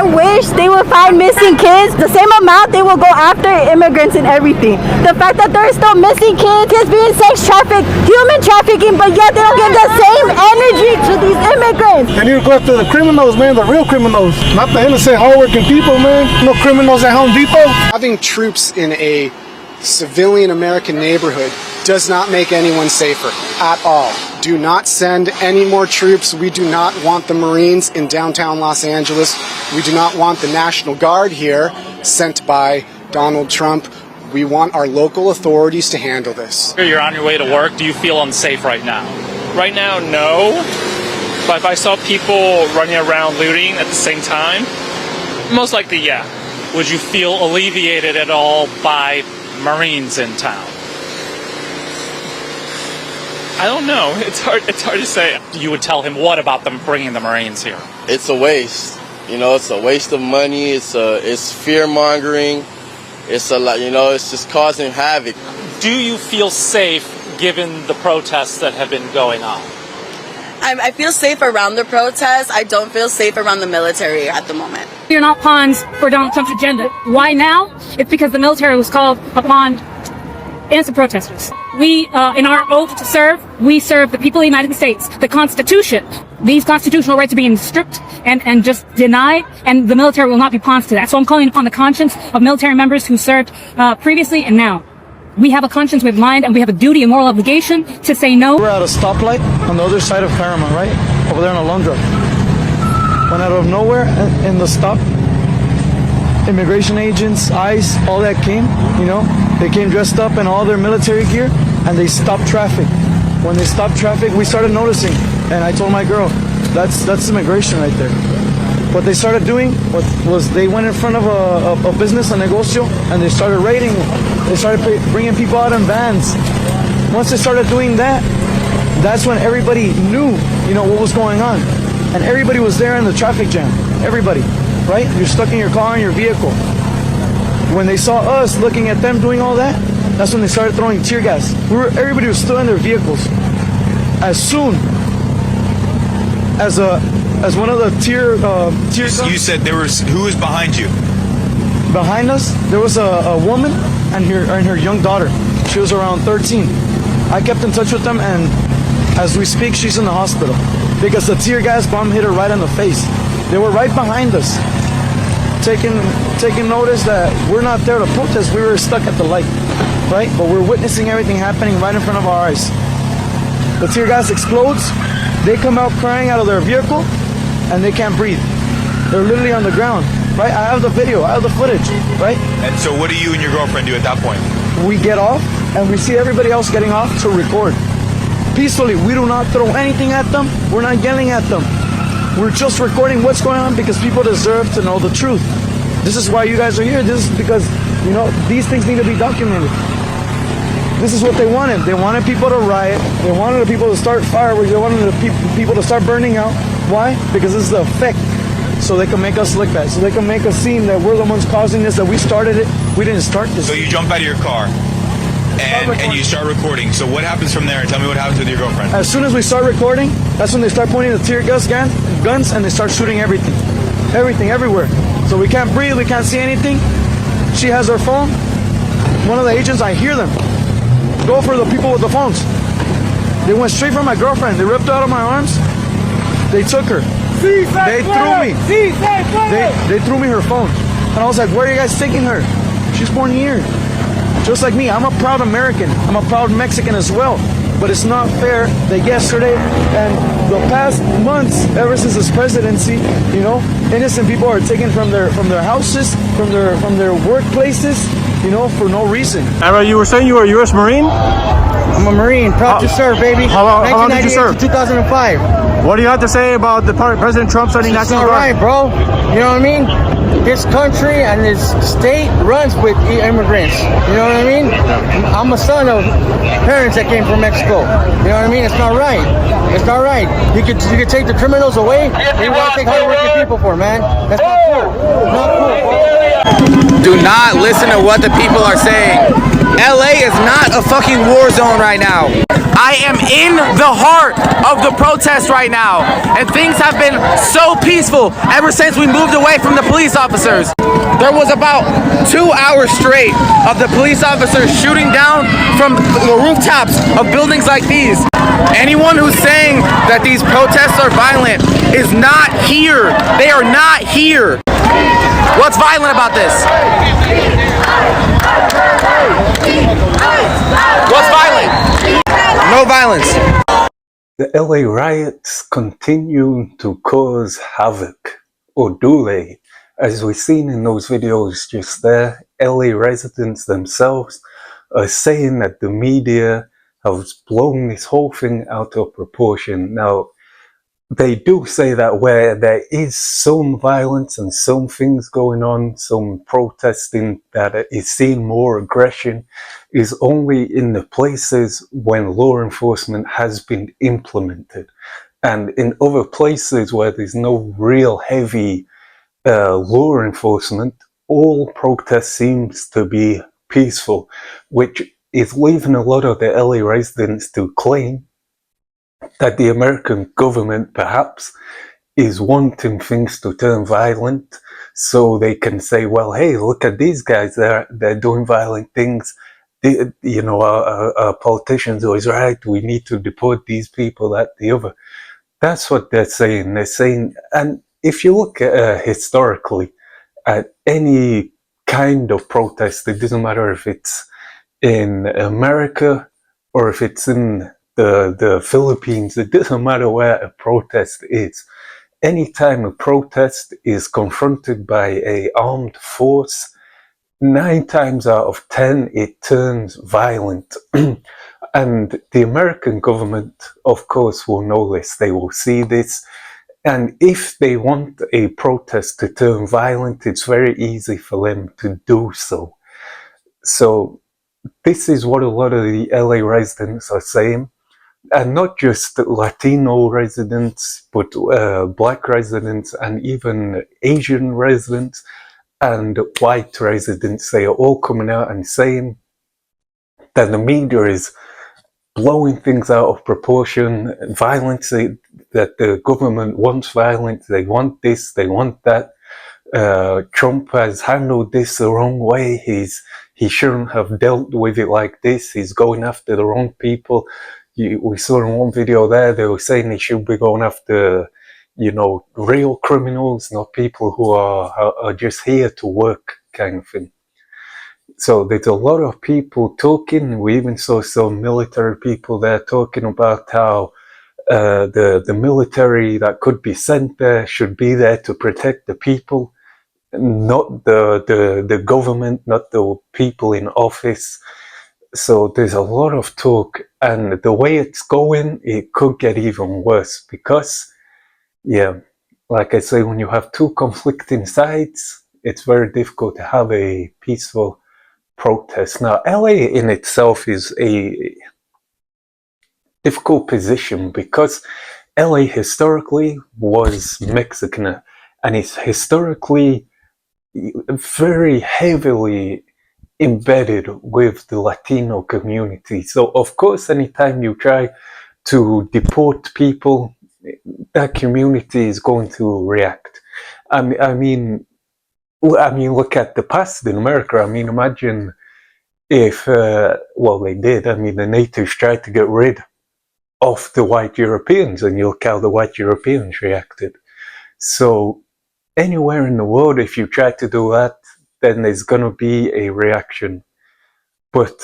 I wish they would find missing kids the same amount they will go after immigrants and everything. The fact that there are still missing kids, kids being sex trafficked, human trafficking, but yet they don't give the same energy to these immigrants. And you go after the criminals, man, the real criminals, not the innocent, hardworking people, man. No criminals at Home Depot. Having troops in a civilian American neighborhood does not make anyone safer at all. Do not send any more troops. We do not want the Marines in downtown Los Angeles. We do not want the National Guard here sent by Donald Trump. We want our local authorities to handle this. You're on your way to work. Do you feel unsafe right now? Right now, no. But if I saw people running around looting at the same time, most likely, yeah. Would you feel alleviated at all by Marines in town? I don't know. It's hard to say. You would tell him what about them bringing the Marines here? It's a waste. You know, it's a waste of money. It's fear mongering. It's a lot. You know, it's just causing havoc. Do you feel safe given the protests that have been going on? I feel safe around the protests. I don't feel safe around the military at the moment. You're not pawns for Donald Trump's agenda. Why now? It's because the military was called upon innocent protesters. We, in our oath to serve, we serve the people of the United States. The Constitution, these constitutional rights are being stripped and just denied, and the military will not be pawns to that. So I'm calling upon the conscience of military members who served previously and now. We have a conscience, we have mind, and we have a duty and moral obligation to say no. We're at a stoplight on the other side of Paramount, right? Over there in Alondra. When out of nowhere, in the stop, immigration agents, ICE, all that came, you know, they came dressed up in all their military gear, and they stopped traffic. When they stopped traffic, we started noticing, and I told my girl, that's immigration right there. What they started doing was they went in front of a business, a negocio, and they started raiding. They started bringing people out in vans. Once they started doing that, that's when everybody knew, you know, what was going on. And everybody was there in the traffic jam. Everybody, right? You're stuck in your car, in your vehicle. When they saw us looking at them doing all that, that's when they started throwing tear gas. Everybody was still in their vehicles. As soon as one of the tear guns. You said who was behind you? Behind us, there was a woman and her young daughter. She was around 13. I kept in touch with them, and as we speak, she's in the hospital because the tear gas bomb hit her right in the face. They were right behind us, taking notice that we're not there to protest. We were stuck at the light, right? But we're witnessing everything happening right in front of our eyes. The tear gas explodes. They come out crying out of their vehicle, and they can't breathe. They're literally on the ground, right? I have the video, I have the footage, right? And so what do you and your girlfriend do at that point? We get off, and we see everybody else getting off to record. Peacefully, we do not throw anything at them. We're not yelling at them. We're just recording what's going on because people deserve to know the truth. This is why you guys are here. This is because, you know, these things need to be documented. This is what they wanted. They wanted people to riot. They wanted the people to start fireworks. They wanted the people to start burning out. Why? Because this is the effect. So they can make us look bad. So they can make us seem that we're the ones causing this, that we started it. We didn't start this. So you jump out of your car and you start recording. So what happens from there? Tell me what happens with your girlfriend. As soon as we start recording, that's when they start pointing the tear guns and they start shooting everything. Everything, everywhere. So we can't breathe, we can't see anything. She has her phone. One of the agents, I hear them go for the people with the phones. They went straight for my girlfriend. They ripped her out of my arms. They took her. They threw me. They threw me her phone. And I was like, where are you guys taking her? She's born here. Just like me. I'm a proud American. I'm a proud Mexican as well. But it's not fair that yesterday and the past months, ever since his presidency, you know, innocent people are taken from their houses, from their workplaces, you know, for no reason. Ara, you were saying you were a U.S. Marine? I'm a Marine, proud to serve, baby. How long did you serve? 2005. What do you have to say about President Trump sending National Guard? It's all right, bro. You know what I mean? His country and his state runs with immigrants. You know what I mean? I'm a son of parents that came from Mexico. You know what I mean? It's not right. It's not right. You could take the criminals away. What do you want to take hardworking people for, man? That's not cool. Not cool, bro. Do not listen to what the people are saying. LA is not a fucking war zone right now. I am in the heart of the protest right now, and things have been so peaceful ever since we moved away from the police officers. There was about 2 hours straight of the police officers shooting down from the rooftops of buildings like these. Anyone who's saying that these protests are violent is not here. They are not here. What's violent about this? What's violent? No violence. The LA riots continue to cause havoc, or do they? As we've seen in those videos just there, LA residents themselves are saying that the media has blown this whole thing out of proportion. Now, they do say that where there is some violence and some things going on, some protesting, that is seen more aggression, is only in the places when law enforcement has been implemented. And in other places where there's no real heavy law enforcement, all protest seems to be peaceful, which is leaving a lot of the LA residents to claim that the American government perhaps is wanting things to turn violent so they can say, well, hey, look at these guys, they're doing violent things. You know, our politicians are always right, we need to deport these people, that, the other. That's what they're saying. They're saying, and if you look at historically at any kind of protest, it doesn't matter if it's in America or if it's in the Philippines, it doesn't matter where a protest is. Anytime a protest is confronted by an armed force, 9 times out of 10 it turns violent. And the American government, of course, will know this. They will see this. And if they want a protest to turn violent, it's very easy for them to do so. So this is what a lot of the LA residents are saying. And not just Latino residents, but black residents and even Asian residents and white residents. They are all coming out and saying that the media is blowing things out of proportion, violence, that the government wants violence, they want this, they want that. Trump has handled this the wrong way. He shouldn't have dealt with it like this. He's going after the wrong people. We saw in one video there, they were saying he should be going after, you know, real criminals, not people who are just here to work, kind of thing. So there's a lot of people talking. We even saw some military people there talking about how the military that could be sent there should be there to protect the people, not the government, not the people in office. So there's a lot of talk, and the way it's going, it could get even worse because, yeah, like I say, when you have two conflicting sides, it's very difficult to have a peaceful protest. Now, LA in itself is a difficult position because LA historically was Mexican, and it's historically very heavily embedded with the Latino community. So of course, anytime you try to deport people, that community is going to react. I mean, look at the past in America. I mean, imagine if, well, they did. I mean, the natives tried to get rid of the white Europeans, and you look how the white Europeans reacted. So anywhere in the world, if you try to do that, then there's going to be a reaction. But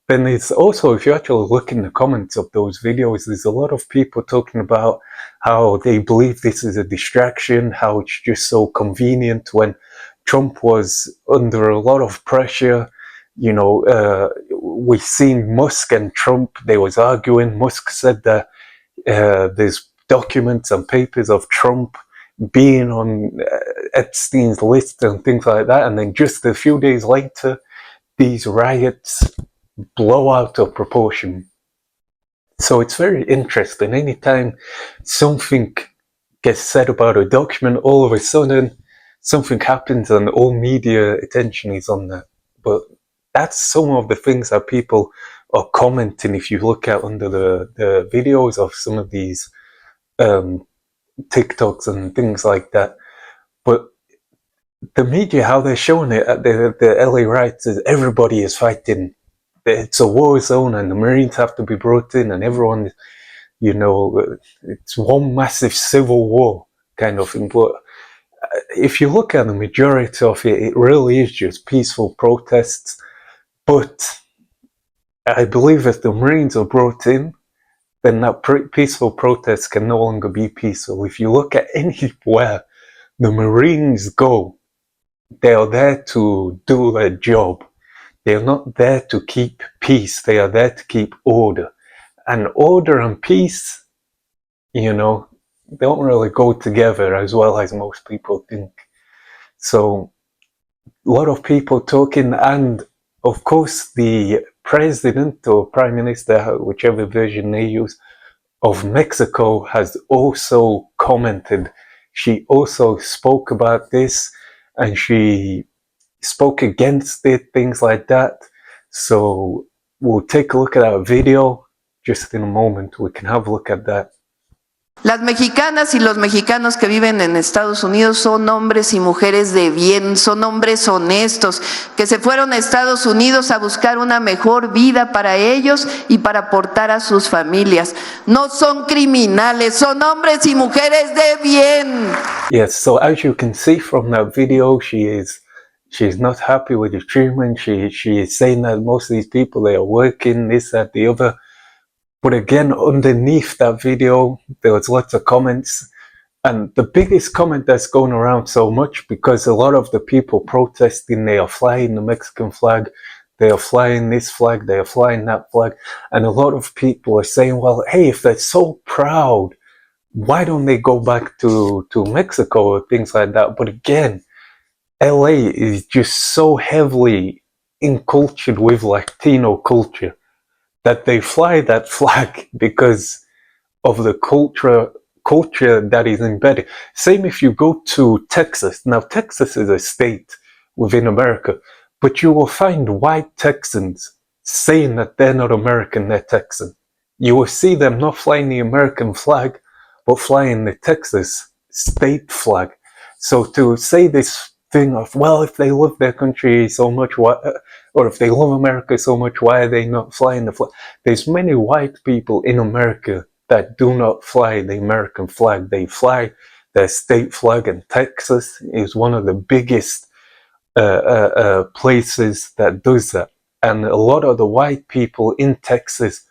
then it's also, if you actually look in the comments of those videos, there's a lot of people talking about how they believe this is a distraction, how it's just so convenient when Trump was under a lot of pressure. You know, we've seen Musk and Trump, they was arguing. Musk said that there's documents and papers of Trump being on Epstein's list and things like that, and then just a few days later, these riots blow out of proportion. So it's very interesting. Anytime something gets said about a document, all of a sudden something happens and all media attention is on that. But that's some of the things that people are commenting if you look at under the videos of some of these TikToks and things like that. But the media, how they're showing it at the LA riots, is everybody is fighting. It's a war zone and the Marines have to be brought in and everyone, you know, it's one massive civil war kind of thing. But if you look at the majority of it, it really is just peaceful protests. But I believe if the Marines are brought in, then that peaceful protest can no longer be peaceful. If you look at anywhere the Marines go, they are there to do their job. They are not there to keep peace. They are there to keep order. And order and peace, you know, don't really go together as well as most people think. So, a lot of people talking, and of course, the president or prime minister, whichever version they use, of Mexico has also commented. She also spoke about this and she spoke against it, things like that. So we'll take a look at our video just in a moment. We can have a look at that. Las mexicanas y los mexicanos que viven en Estados Unidos son hombres y mujeres de bien, son hombres honestos, que se fueron a Estados Unidos a buscar una mejor vida para ellos y para aportar a sus familias. No son criminales, son hombres y mujeres de bien. Yes, so as you can see from that video, she's not happy with the treatment. She is saying that most of these people, they are working, this, that, the other. But again, underneath that video, there was lots of comments. And the biggest comment that's going around so much, because a lot of the people protesting, they are flying the Mexican flag, they are flying this flag, they are flying that flag. And a lot of people are saying, well, hey, if they're so proud, why don't they go back to Mexico or things like that? But again, LA is just so heavily encultured with Latino culture that they fly that flag because of the culture that is embedded. Same if you go to Texas. Now, Texas is a state within America, but you will find white Texans saying that they're not American, they're Texan. You will see them not flying the American flag, but flying the Texas state flag. So to say this thing of, well, if they love their country so much, or if they love America so much, why are they not flying the flag? There's many white people in America that do not fly the American flag. They fly their state flag, and Texas is one of the biggest places that does that. And a lot of the white people in Texas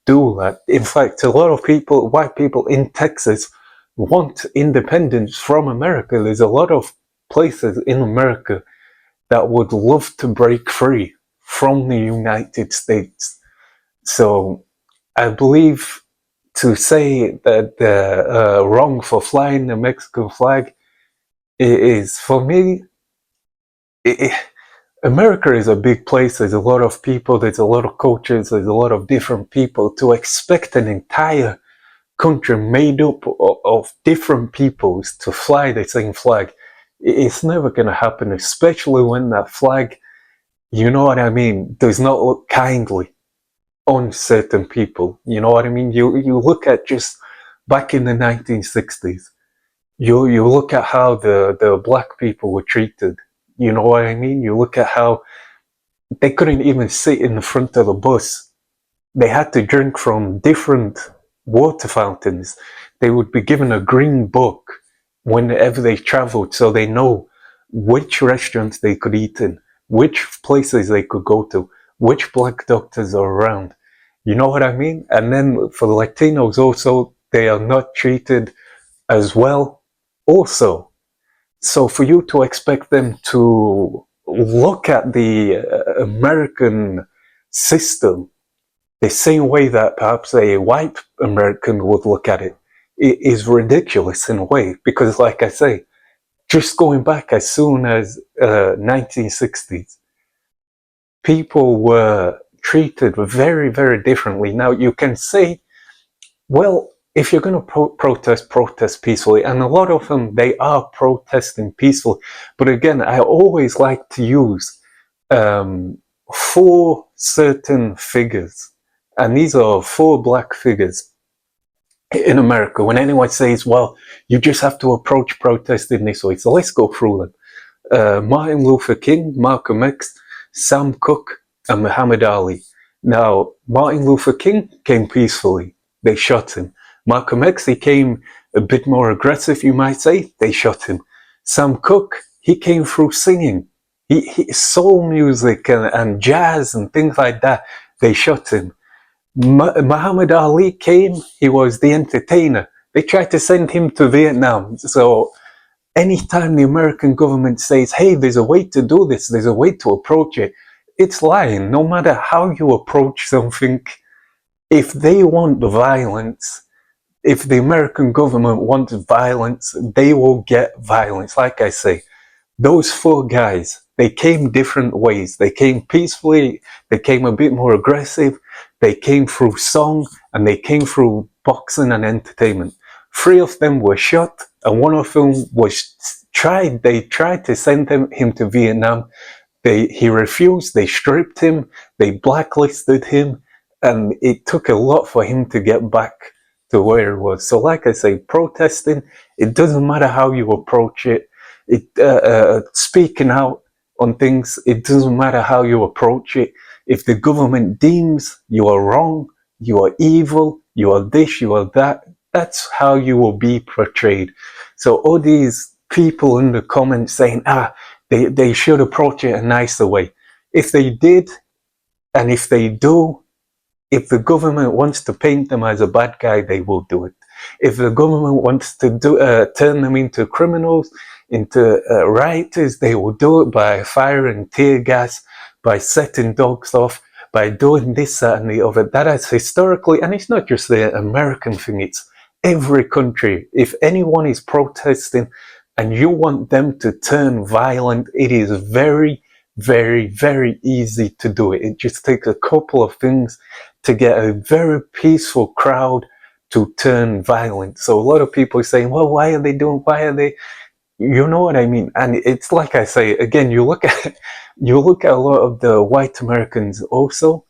do that. In fact, a lot of people, white people in Texas, want independence from America. There's a lot of places in America that would love to break free from the United States. So I believe to say that they're wrong for flying the Mexican flag is, for me, America is a big place. There's a lot of people, there's a lot of cultures, there's a lot of different people. To expect an entire country made up of different peoples to fly the same flag, it's never going to happen, especially when that flag, you know what I mean, does not look kindly on certain people. You know what I mean? You look at just back in the 1960s, you look at how the black people were treated. You know what I mean? You look at how they couldn't even sit in the front of the bus. They had to drink from different water fountains. They would be given a green book whenever they traveled, so they know which restaurants they could eat in, which places they could go to, which black doctors are around. You know what I mean? And then for the Latinos also, they are not treated as well also. So for you to expect them to look at the American system the same way that perhaps a white American would look at it is ridiculous in a way, because like I say, just going back as soon as 1960s, people were treated very, very differently. Now you can say, well, if you're going to protest peacefully, and a lot of them, they are protesting peacefully. But again, I always like to use four certain figures, and these are four black figures in America. When anyone says, well, you just have to approach protest in this way, so let's go through them. Martin Luther King, Malcolm X, Sam Cooke, and Muhammad Ali. Now, Martin Luther King came peacefully. They shot him. Malcolm X, he came a bit more aggressive, you might say. They shot him. Sam Cooke, he came through singing. Soul music and jazz and things like that. They shot him. Muhammad Ali came, he was the entertainer. They tried to send him to Vietnam. So anytime the American government says, hey, there's a way to do this, there's a way to approach it, it's lying. No matter how you approach something, if they want the violence, if the American government wants violence, they will get violence. Like I say, those four guys, they came different ways. They came peacefully, they came a bit more aggressive, they came through song, and they came through boxing and entertainment. Three of them were shot, and one of them was they tried to send him to Vietnam. He refused, they stripped him, they blacklisted him, and it took a lot for him to get back to where it was. So like I say, protesting, it doesn't matter how you approach it. Speaking out on things, it doesn't matter how you approach it. If the government deems you are wrong, you are evil, you are this, you are that, that's how you will be portrayed. So all these people in the comments saying, they should approach it a nicer way. If they did, and if they do, if the government wants to paint them as a bad guy, they will do it. If the government wants to turn them into criminals, into rioters, they will do it by firing tear gas, by setting dogs off, by doing this, that, and the other. That is historically, and it's not just the American thing, it's every country. If anyone is protesting and you want them to turn violent, it is very, very, very easy to do it. It just takes a couple of things to get a very peaceful crowd to turn violent. So a lot of people are saying, well, why are they, you know what I mean? And it's like I say, again, you look at a lot of the white Americans also,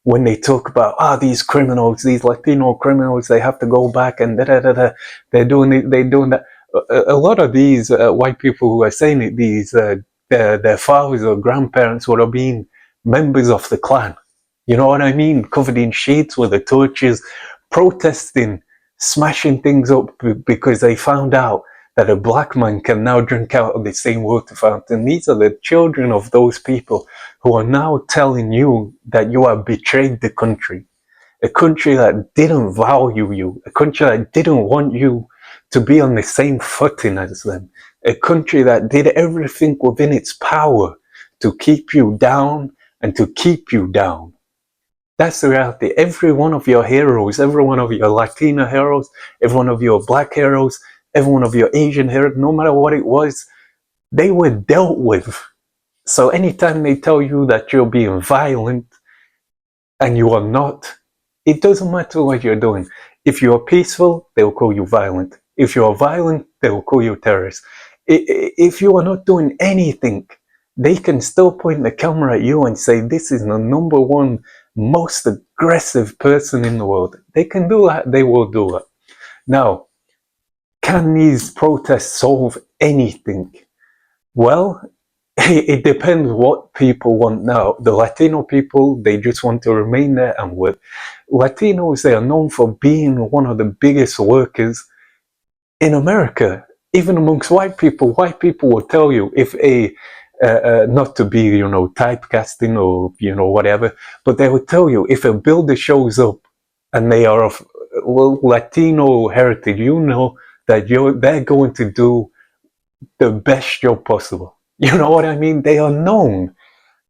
when they talk about, these criminals, these Latino criminals, they have to go back and they're doing it, they're doing that. A lot of these white people who are saying it, their fathers or grandparents would have been members of the Klan. You know what I mean? Covered in sheets with the torches, protesting, smashing things up because they found out that a black man can now drink out of the same water fountain. These are the children of those people who are now telling you that you have betrayed the country. A country that didn't value you, a country that didn't want you to be on the same footing as them, a country that did everything within its power to keep you down and to keep you down. That's the reality. Every one of your heroes, every one of your Latino heroes, every one of your black heroes, every one of your Asian heroes, no matter what it was, they were dealt with. So anytime they tell you that you're being violent and you are not, it doesn't matter what you're doing. If you're peaceful, they will call you violent. If you're violent, they will call you terrorist. If you are not doing anything, they can still point the camera at you and say, this is the number one most aggressive person in the world. They can do that, they will do it. Now, can these protests solve anything? Well, it depends what people want now. The Latino people, they just want to remain there and work. Latinos, they are known for being one of the biggest workers in America. Even amongst white people will tell you if not to be, typecasting or, whatever, but they will tell you if a builder shows up and they are of Latino heritage, that they're going to do the best job possible. You know what I mean? They are known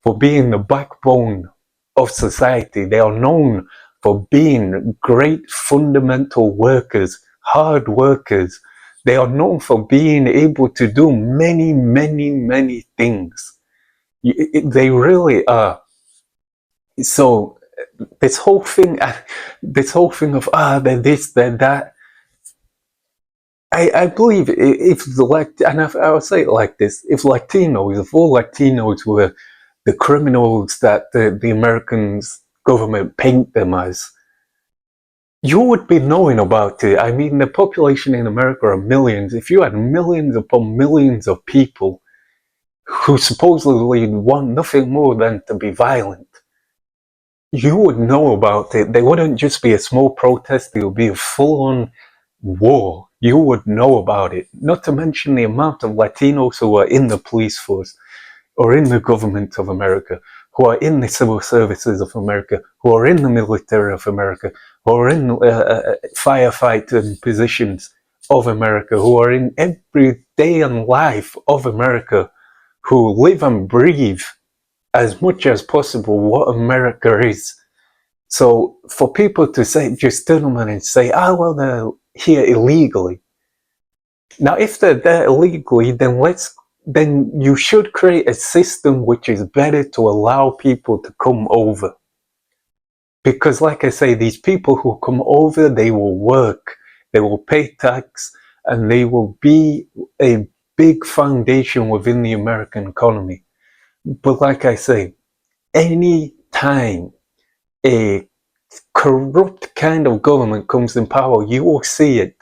for being the backbone of society. They are known for being great fundamental workers, hard workers. They are known for being able to do many, many, many things. They really are. So this whole thing of they're this, they're that. I believe if I would say it like this: if all Latinos were the criminals that the American government paint them as, you would be knowing about it. I mean, the population in America are millions. If you had millions upon millions of people who supposedly want nothing more than to be violent, you would know about it. They wouldn't just be a small protest, it would be a full-on war. You would know about it. Not to mention the amount of Latinos who are in the police force, or in the government of America, who are in the civil services of America, who are in the military of America, who are in firefighting positions of America, who are in every day in life of America, who live and breathe as much as possible what America is. So for people to say, just turn around and say, well, they're here illegally. Now, if they're there illegally, then you should create a system which is better to allow people to come over. Because like I say, these people who come over, they will work, they will pay tax, and they will be a big foundation within the American economy. But like I say, any time a corrupt kind of government comes in power, you will see it.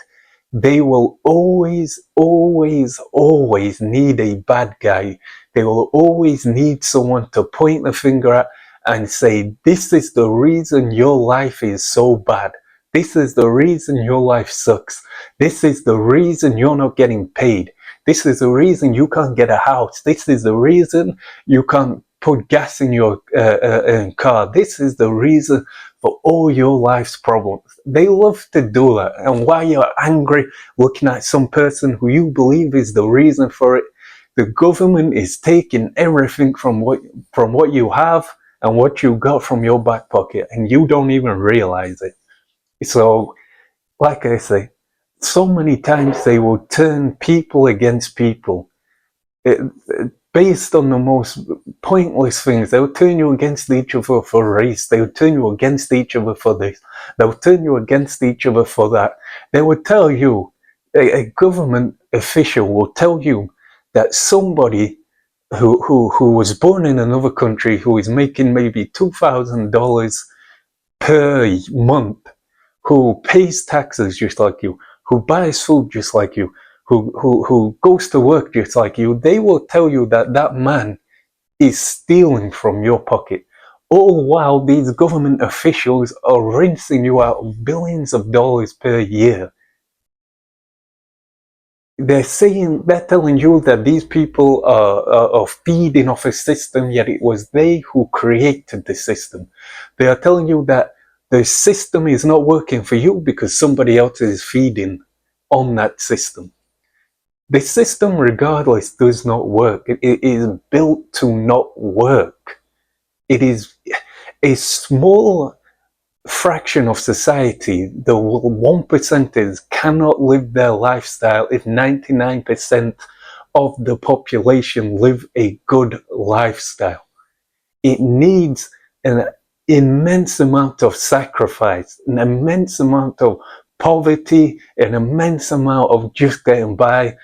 They will always, always, always need a bad guy. They will always need someone to point the finger at and say, this is the reason your life is so bad. This is the reason your life sucks. This is the reason you're not getting paid. This is the reason you can't get a house. This is the reason you can't put gas in your car. This is the reason for all your life's problems. They love to do that. And while you're angry looking at some person who you believe is the reason for it, the government is taking everything from what you have and what you got from your back pocket, and you don't even realize it. So, like I say, so many times they will turn people against people. Based on the most pointless things. They'll turn you against each other for race. They'll turn you against each other for this. They'll turn you against each other for that. They will tell you, a government official will tell you that somebody who was born in another country, who is making maybe $2,000 per month, who pays taxes just like you, who buys food just like you, who goes to work just like you, they will tell you that that man is stealing from your pocket. All while these government officials are rinsing you out of billions of dollars per year. They're telling you that these people are feeding off a system, yet it was they who created the system. They are telling you that the system is not working for you because somebody else is feeding on that system. The system, regardless, does not work. It is built to not work. It is a small fraction of society, the 1%ers, cannot live their lifestyle if 99% of the population live a good lifestyle. It needs an immense amount of sacrifice, an immense amount of poverty, an immense amount of just getting by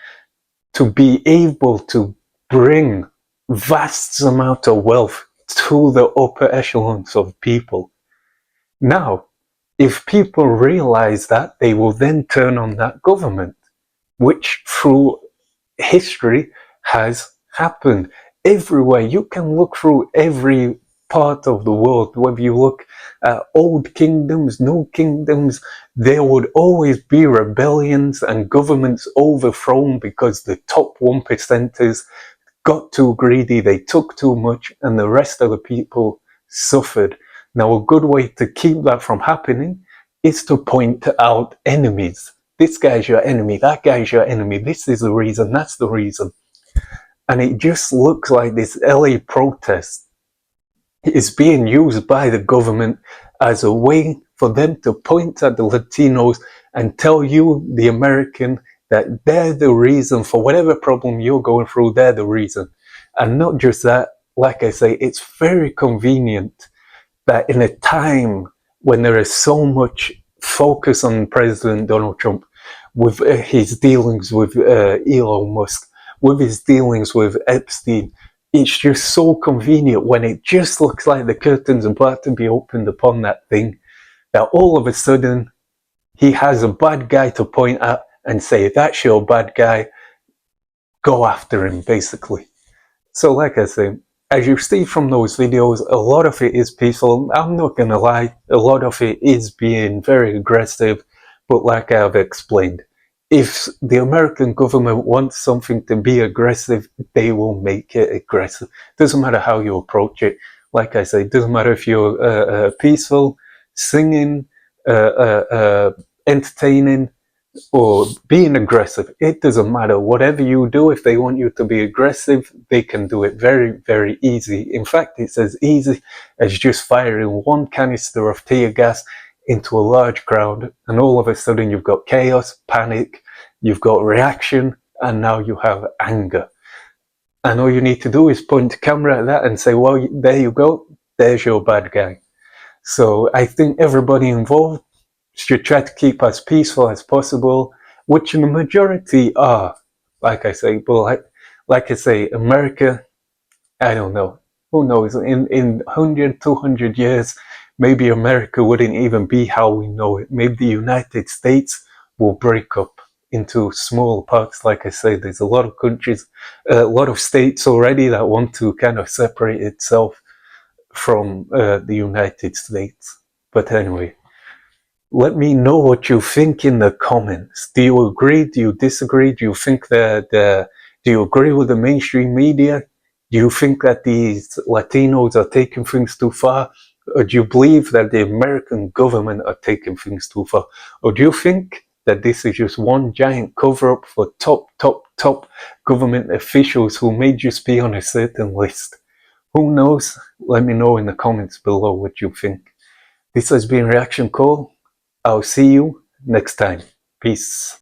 to be able to bring vast amount of wealth to the upper echelons of people. Now, if people realize that, they will then turn on that government, which through history has happened everywhere. You can look through every part of the world, whether you look at old kingdoms, new kingdoms, there would always be rebellions and governments overthrown because the top 1%ers got too greedy, they took too much, and the rest of the people suffered. Now, a good way to keep that from happening is to point out enemies. This guy's your enemy, that guy's your enemy, this is the reason, that's the reason. And it just looks like this LA protest is being used by the government as a way for them to point at the Latinos and tell you, the American, that they're the reason for whatever problem you're going through, they're the reason. And not just that, like I say, it's very convenient that in a time when there is so much focus on President Donald Trump, with his dealings with Elon Musk, with his dealings with Epstein, it's just so convenient when it just looks like the curtain's about to be opened upon that thing, that all of a sudden he has a bad guy to point at and say, that's your bad guy, go after him, basically. So like I say, as you see from those videos, a lot of it is peaceful. I'm not gonna lie, a lot of it is being very aggressive, but like I've explained, if the American government wants something to be aggressive, they will make it aggressive. Doesn't matter how you approach it. Like I say, doesn't matter if you're peaceful, singing, entertaining, or being aggressive. It doesn't matter. Whatever you do, if they want you to be aggressive, they can do it very, very easy. In fact, it's as easy as just firing one canister of tear gas into a large crowd, and all of a sudden you've got chaos, panic, you've got reaction, and now you have anger. And all you need to do is point the camera at that and say, well, there you go, there's your bad guy. So I think everybody involved should try to keep as peaceful as possible, which the majority are. Like I say, but like I say, America, I don't know. Who knows? In 100, 200 years, maybe America wouldn't even be how we know it. Maybe the United States will break up into small parts. Like I say, there's a lot of countries, a lot of states already that want to kind of separate itself from the United States. But anyway, let me know what you think in the comments. Do you agree? Do you disagree? Do you think that, do you agree with the mainstream media? Do you think that these Latinos are taking things too far? Or do you believe that the American government are taking things too far? Or do you think that this is just one giant cover-up for top government officials who may just be on a certain list? Who knows? Let me know in the comments below what you think. This has been Reaction Call. I'll see you next time. Peace.